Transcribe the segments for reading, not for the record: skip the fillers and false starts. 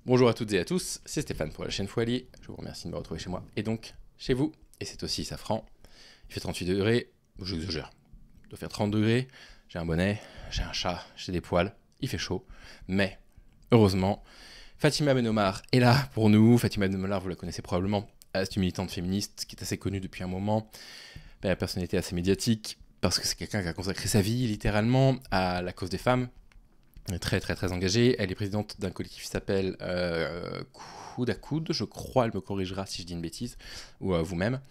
Bonjour à toutes et à tous, c'est Stéphane pour la chaîne Foilier. Je vous remercie de me retrouver chez moi et donc chez vous. Et c'est aussi Safran. Il fait 38 degrés, j'exagère. Il doit faire 30 degrés. J'ai un bonnet, j'ai un chat, j'ai des poils. Il fait chaud. Mais heureusement, Fatima Benomar est là pour nous. Fatima Benomar, vous la connaissez probablement. C'est une militante féministe qui est assez connue depuis un moment. La personnalité assez médiatique parce que c'est quelqu'un qui a consacré sa vie littéralement à la cause des femmes. Elle est très très très engagée. Elle est présidente d'un collectif qui s'appelle Coude à Coude, je crois, elle me corrigera si je dis une bêtise, ou vous-même.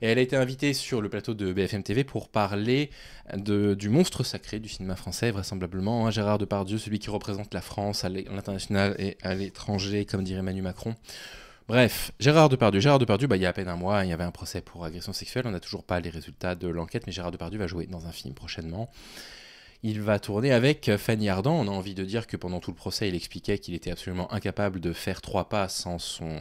Et elle a été invitée sur le plateau de BFM TV pour parler du monstre sacré du cinéma français, vraisemblablement, hein, Gérard Depardieu, celui qui représente la France à l'international et à l'étranger, comme dirait Emmanuel Macron. Bref, Gérard Depardieu, il y a à peine un mois, il y avait un procès pour agression sexuelle, on n'a toujours pas les résultats de l'enquête, mais Gérard Depardieu va jouer dans un film prochainement. Il va tourner avec Fanny Ardant. On a envie de dire que pendant tout le procès, il expliquait qu'il était absolument incapable de faire 3 pas sans son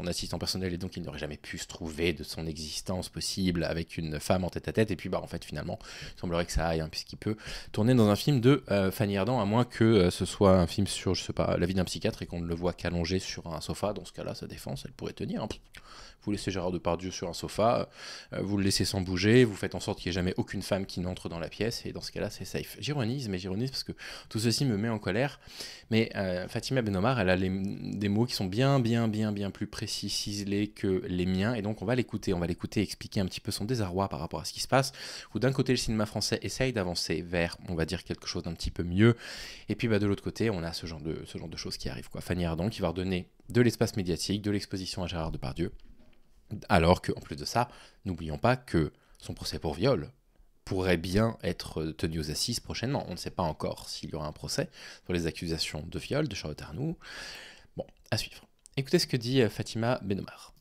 assistant personnel et donc il n'aurait jamais pu se trouver de son existence possible avec une femme en tête à tête. Et puis, en fait, finalement, il semblerait que ça aille, hein, puisqu'il peut tourner dans un film de Fanny Ardant, à moins que ce soit un film sur, je sais pas, la vie d'un psychiatre et qu'on ne le voit qu'allongé sur un sofa. Dans ce cas-là, sa défense, elle pourrait tenir, hein. Vous laissez Gérard Depardieu sur un sofa, vous le laissez sans bouger, vous faites en sorte qu'il n'y ait jamais aucune femme qui n'entre dans la pièce, et dans ce cas-là, c'est safe. J'ironise parce que tout ceci me met en colère, mais Fatima Benomar, elle a des mots qui sont bien plus précis, ciselés que les miens, et donc on va l'écouter expliquer un petit peu son désarroi par rapport à ce qui se passe, où d'un côté le cinéma français essaye d'avancer vers, on va dire, quelque chose d'un petit peu mieux, et puis de l'autre côté, on a ce genre de choses qui arrivent, quoi. Fanny Ardant qui va redonner de l'espace médiatique, de l'exposition à Gérard Depardieu, alors qu'en plus de ça, n'oublions pas que son procès pour viol pourrait bien être tenu aux assises prochainement. On ne sait pas encore s'il y aura un procès sur les accusations de viol de Charlotte Arnoult. Bon, à suivre. Écoutez ce que dit Fatima Benomar.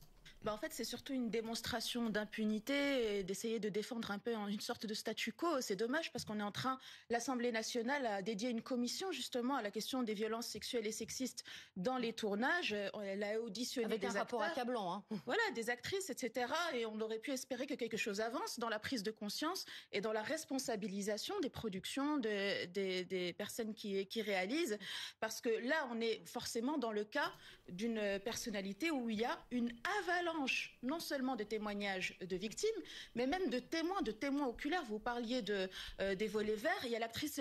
En fait, c'est surtout une démonstration d'impunité et d'essayer de défendre un peu une sorte de statu quo. C'est dommage parce qu'on est en train, l'Assemblée nationale a dédié une commission justement à la question des violences sexuelles et sexistes dans les tournages. Elle a auditionné avec des un rapport acteurs, accablant, hein. voilà, des actrices, etc. Et on aurait pu espérer que quelque chose avance dans la prise de conscience et dans la responsabilisation des productions des personnes qui réalisent. Parce que là, on est forcément dans le cas d'une personnalité où il y a une avalanche, non seulement de témoignages de victimes, mais même de témoins oculaires. Vous parliez des volets verts. Il y a l'actrice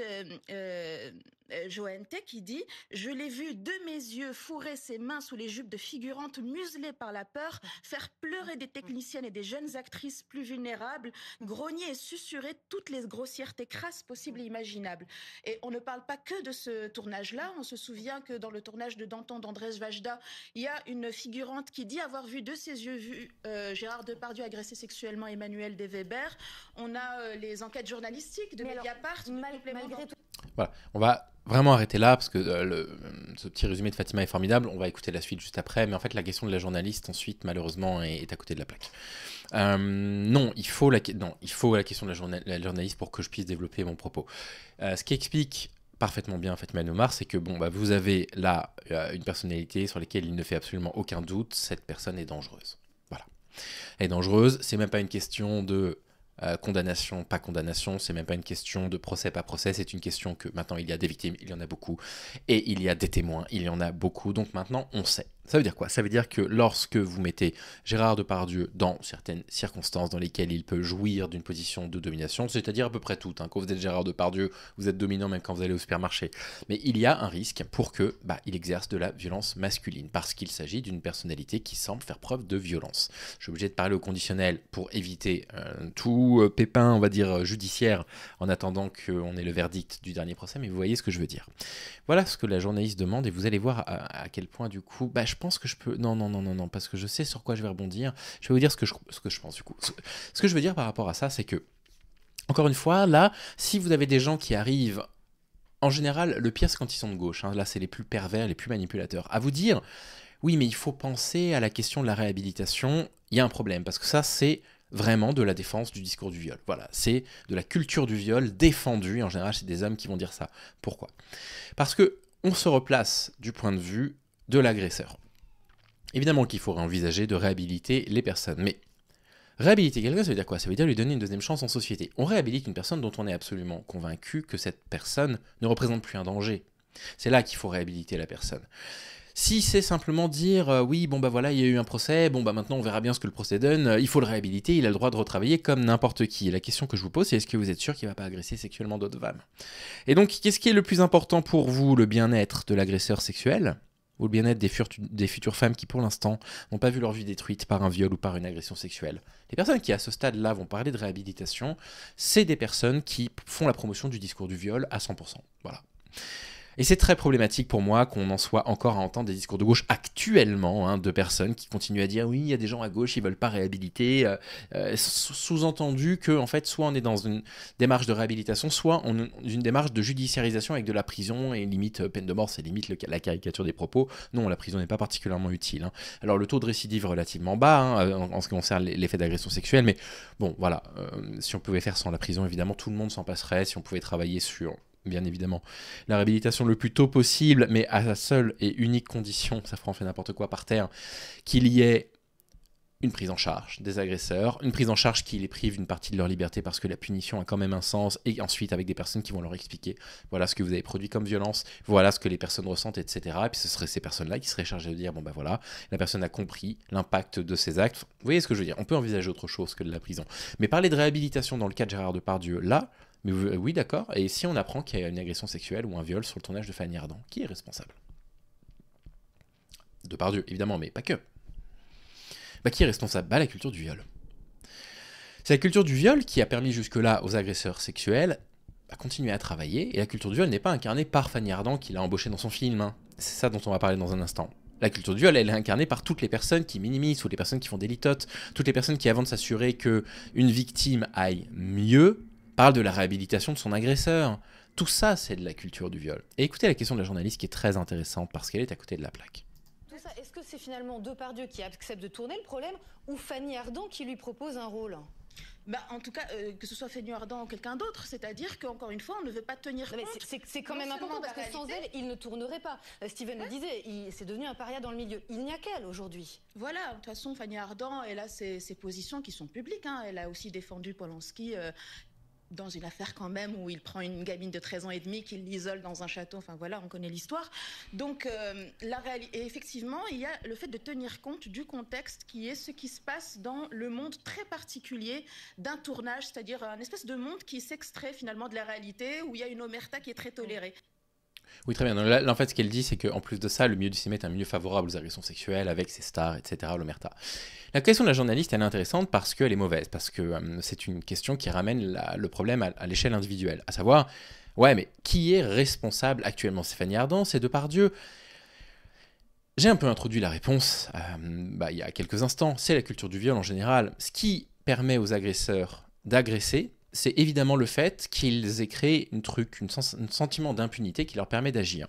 Joanne T qui dit « Je l'ai vu de mes yeux fourrer ses mains sous les jupes de figurantes muselées par la peur, faire pleurer des techniciennes et des jeunes actrices plus vulnérables, grogner et susurrer toutes les grossièretés crasses possibles et imaginables. » Et on ne parle pas que de ce tournage-là. On se souvient que dans le tournage de Danton d'Andrés Vajda, il y a une figurante qui dit avoir vu de ses yeux Gérard Depardieu agresser sexuellement Emmanuel De Weber. On a les enquêtes journalistiques de Mediapart. Malgré tout. Voilà, on va vraiment arrêter là parce que ce petit résumé de Fatima est formidable. On va écouter la suite juste après, mais en fait la question de la journaliste ensuite malheureusement est à côté de la plaque. Non, il faut la question de la journaliste pour que je puisse développer mon propos. Ce qui explique parfaitement bien Fatima Benomar, c'est que vous avez là une personnalité sur laquelle il ne fait absolument aucun doute. Cette personne est dangereuse. Voilà, elle est dangereuse. C'est même pas une question de condamnation, pas condamnation, c'est même pas une question de procès, pas procès, c'est une question que maintenant il y a des victimes, il y en a beaucoup, et il y a des témoins, il y en a beaucoup, donc maintenant on sait. Ça veut dire quoi? Ça veut dire que lorsque vous mettez Gérard Depardieu dans certaines circonstances dans lesquelles il peut jouir d'une position de domination, c'est-à-dire à peu près toutes, hein, quand vous êtes Gérard Depardieu, vous êtes dominant même quand vous allez au supermarché, mais il y a un risque pour que il exerce de la violence masculine, parce qu'il s'agit d'une personnalité qui semble faire preuve de violence. Je suis obligé de parler au conditionnel pour éviter tout pépin, on va dire, judiciaire, en attendant qu'on ait le verdict du dernier procès, mais vous voyez ce que je veux dire. Voilà ce que la journaliste demande, et vous allez voir à quel point, du coup, je pense que je peux... Non, parce que je sais sur quoi je vais rebondir. Je vais vous dire ce que je pense, du coup. Ce que je veux dire par rapport à ça, c'est que, encore une fois, là, si vous avez des gens qui arrivent... En général, le pire, c'est quand ils sont de gauche. Hein. Là, c'est les plus pervers, les plus manipulateurs. À vous dire, oui, mais il faut penser à la question de la réhabilitation. Il y a un problème, parce que ça, c'est vraiment de la défense du discours du viol. Voilà, c'est de la culture du viol défendue. En général, c'est des hommes qui vont dire ça. Pourquoi? Parce que on se replace du point de vue de l'agresseur. Évidemment qu'il faudrait envisager de réhabiliter les personnes, mais réhabiliter quelqu'un, ça veut dire quoi? Ça veut dire lui donner une deuxième chance en société. On réhabilite une personne dont on est absolument convaincu que cette personne ne représente plus un danger. C'est là qu'il faut réhabiliter la personne. Si c'est simplement dire oui, bon bah voilà, il y a eu un procès, bon bah maintenant on verra bien ce que le procès donne, il faut le réhabiliter, il a le droit de retravailler comme n'importe qui. Et la question que je vous pose, c'est est-ce que vous êtes sûr qu'il va pas agresser sexuellement d'autres femmes? Et donc, qu'est-ce qui est le plus important pour vous, le bien-être de l'agresseur sexuel ou le bien-être des futures femmes qui, pour l'instant, n'ont pas vu leur vie détruite par un viol ou par une agression sexuelle? Les personnes qui, à ce stade-là, vont parler de réhabilitation, c'est des personnes qui font la promotion du discours du viol à 100%. Voilà. Et c'est très problématique pour moi qu'on en soit encore à entendre des discours de gauche actuellement, hein, de personnes qui continuent à dire oui, il y a des gens à gauche, ils veulent pas réhabiliter, sous-entendu que en fait, soit on est dans une démarche de réhabilitation, soit on est dans une démarche de judiciarisation avec de la prison et limite peine de mort, c'est limite la caricature des propos. Non, la prison n'est pas particulièrement utile. Hein. Alors le taux de récidive est relativement bas hein, en ce qui concerne les faits d'agression sexuelle, mais bon, voilà, si on pouvait faire sans la prison, évidemment, tout le monde s'en passerait, si on pouvait travailler sur bien évidemment, la réhabilitation le plus tôt possible, mais à la seule et unique condition, ça fera en fait n'importe quoi par terre, qu'il y ait une prise en charge des agresseurs, une prise en charge qui les prive d'une partie de leur liberté parce que la punition a quand même un sens, et ensuite avec des personnes qui vont leur expliquer voilà ce que vous avez produit comme violence, voilà ce que les personnes ressentent, etc. Et puis ce seraient ces personnes-là qui seraient chargées de dire bon ben voilà, la personne a compris l'impact de ses actes. Vous voyez ce que je veux dire? On peut envisager autre chose que de la prison. Mais parler de réhabilitation dans le cas de Gérard Depardieu, là, mais oui, d'accord. Et si on apprend qu'il y a une agression sexuelle ou un viol sur le tournage de Fanny Ardant, qui est responsable? Depardieu, évidemment, mais pas que. Bah, qui est responsable? Bah, la culture du viol. C'est la culture du viol qui a permis jusque-là aux agresseurs sexuels à continuer à travailler. Et la culture du viol n'est pas incarnée par Fanny Ardant qui l'a embauchée dans son film. Hein. C'est ça dont on va parler dans un instant. La culture du viol, elle est incarnée par toutes les personnes qui minimisent, toutes les personnes qui font des litotes, toutes les personnes qui, avant de s'assurer qu'une victime aille mieux, parle de la réhabilitation de son agresseur. Tout ça, c'est de la culture du viol. Et écoutez la question de la journaliste qui est très intéressante parce qu'elle est à côté de la plaque. Tout ça, est-ce que c'est finalement Depardieu qui accepte de tourner le problème ou Fanny Ardant qui lui propose un rôle? Bah, en tout cas, que ce soit Fanny Ardant ou quelqu'un d'autre, c'est-à-dire qu'encore une fois, on ne veut pas tenir compte. C'est quand même important parce que sans elle, il ne tournerait pas. Steven le disait, c'est devenu un paria dans le milieu. Il n'y a qu'elle aujourd'hui. Voilà, de toute façon, Fanny Ardant, elle a ses positions qui sont publiques. Hein. Elle a aussi défendu Polanski dans une affaire quand même où il prend une gamine de 13 ans et demi qu'il l'isole dans un château, enfin voilà, on connaît l'histoire. Donc et effectivement, il y a le fait de tenir compte du contexte qui est ce qui se passe dans le monde très particulier d'un tournage, c'est-à-dire un espèce de monde qui s'extrait finalement de la réalité où il y a une omerta qui est très tolérée. Oui, très bien. Donc là, en fait, ce qu'elle dit, c'est qu'en plus de ça, le milieu du cinéma est un milieu favorable aux agressions sexuelles avec ses stars, etc., l'omerta. La question de la journaliste, elle est intéressante parce qu'elle est mauvaise, parce que c'est une question qui ramène le problème à l'échelle individuelle, à savoir, ouais, mais qui est responsable actuellement? C'est Fanny Ardant, c'est Depardieu? J'ai un peu introduit la réponse il y a quelques instants. C'est la culture du viol en général. Ce qui permet aux agresseurs d'agresser, c'est évidemment le fait qu'ils aient créé un sentiment d'impunité qui leur permet d'agir.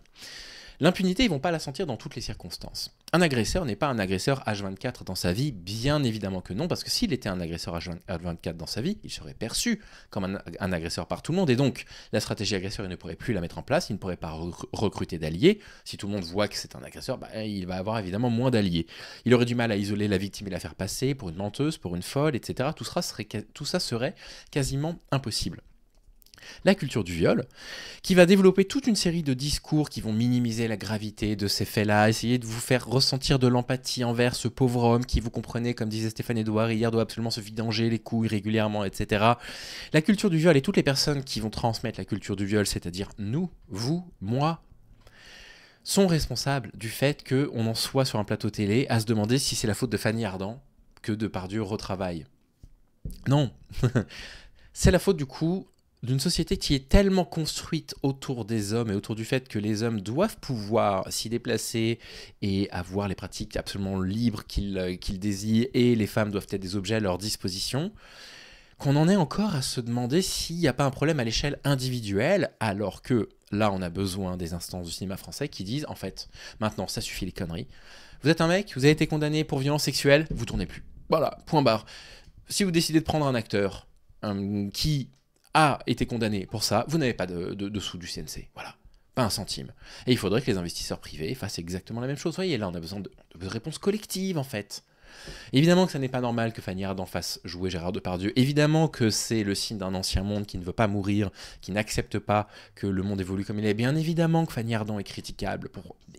L'impunité, ils ne vont pas la sentir dans toutes les circonstances. Un agresseur n'est pas un agresseur H24 dans sa vie, bien évidemment que non, parce que s'il était un agresseur H24 dans sa vie, il serait perçu comme un agresseur par tout le monde, et donc la stratégie agresseur, il ne pourrait plus la mettre en place, il ne pourrait pas recruter d'alliés. Si tout le monde voit que c'est un agresseur, il va avoir évidemment moins d'alliés. Il aurait du mal à isoler la victime et la faire passer pour une menteuse, pour une folle, etc. Tout ça serait quasiment impossible. La culture du viol, qui va développer toute une série de discours qui vont minimiser la gravité de ces faits-là, essayer de vous faire ressentir de l'empathie envers ce pauvre homme qui, vous comprenez, comme disait Stéphane Edouard hier, doit absolument se vidanger les couilles régulièrement, etc. La culture du viol et toutes les personnes qui vont transmettre la culture du viol, c'est-à-dire nous, vous, moi, sont responsables du fait qu'on en soit sur un plateau télé à se demander si c'est la faute de Fanny Ardant que Depardieu retravaille. Non, c'est la faute du coup d'une société qui est tellement construite autour des hommes et autour du fait que les hommes doivent pouvoir s'y déplacer et avoir les pratiques absolument libres qu'ils désirent, et les femmes doivent être des objets à leur disposition, qu'on en est encore à se demander s'il n'y a pas un problème à l'échelle individuelle, alors que là on a besoin des instances du cinéma français qui disent en fait, maintenant ça suffit les conneries, vous êtes un mec, vous avez été condamné pour violence sexuelle, vous tournez plus. Voilà, point barre. Si vous décidez de prendre un acteur qui a été condamné pour ça, vous n'avez pas de sous du CNC. Voilà. Pas un centime. Et il faudrait que les investisseurs privés fassent exactement la même chose. Vous voyez, là, on a besoin de réponses collectives, en fait. Évidemment que ça n'est pas normal que Fanny Ardant fasse jouer Gérard Depardieu. Évidemment que c'est le signe d'un ancien monde qui ne veut pas mourir, qui n'accepte pas que le monde évolue comme il est. Bien évidemment que Fanny Ardant est critiquable.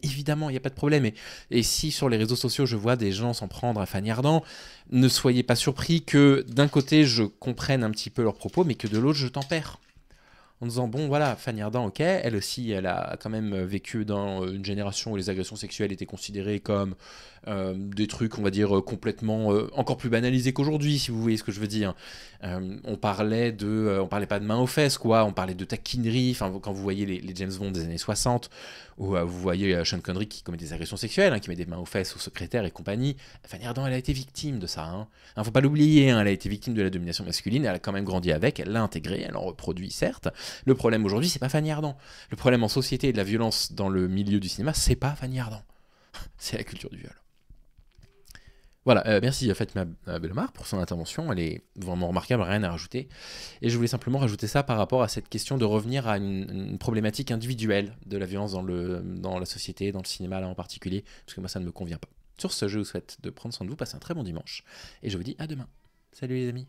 Évidemment, il n'y a pas de problème. Et si sur les réseaux sociaux, je vois des gens s'en prendre à Fanny Ardant, ne soyez pas surpris que d'un côté, je comprenne un petit peu leurs propos, mais que de l'autre, je tempère. En disant, bon, voilà, Fanny Ardant, ok, elle aussi, elle a quand même vécu dans une génération où les agressions sexuelles étaient considérées comme des trucs, on va dire, complètement encore plus banalisés qu'aujourd'hui, si vous voyez ce que je veux dire. On parlait pas de main aux fesses, quoi, on parlait de taquinerie, enfin, quand vous voyez les James Bond des années 60, où vous voyez Sean Connery qui commet des agressions sexuelles, hein, qui met des mains aux fesses aux secrétaires et compagnie, Fanny Ardant, elle a été victime de ça. Hein. Faut pas l'oublier, hein, elle a été victime de la domination masculine, elle a quand même grandi avec, elle l'a intégré, elle en reproduit, certes. Le problème aujourd'hui, c'est pas Fanny Ardant. Le problème en société et de la violence dans le milieu du cinéma, c'est pas Fanny Ardant. C'est la culture du viol. Voilà, merci Fatima Bellemare pour son intervention, elle est vraiment remarquable, rien à rajouter. Et je voulais simplement rajouter ça par rapport à cette question de revenir à une problématique individuelle de la violence dans la société, dans le cinéma là en particulier, parce que moi ça ne me convient pas. Sur ce, je vous souhaite de prendre soin de vous, passer un très bon dimanche, et je vous dis à demain. Salut les amis.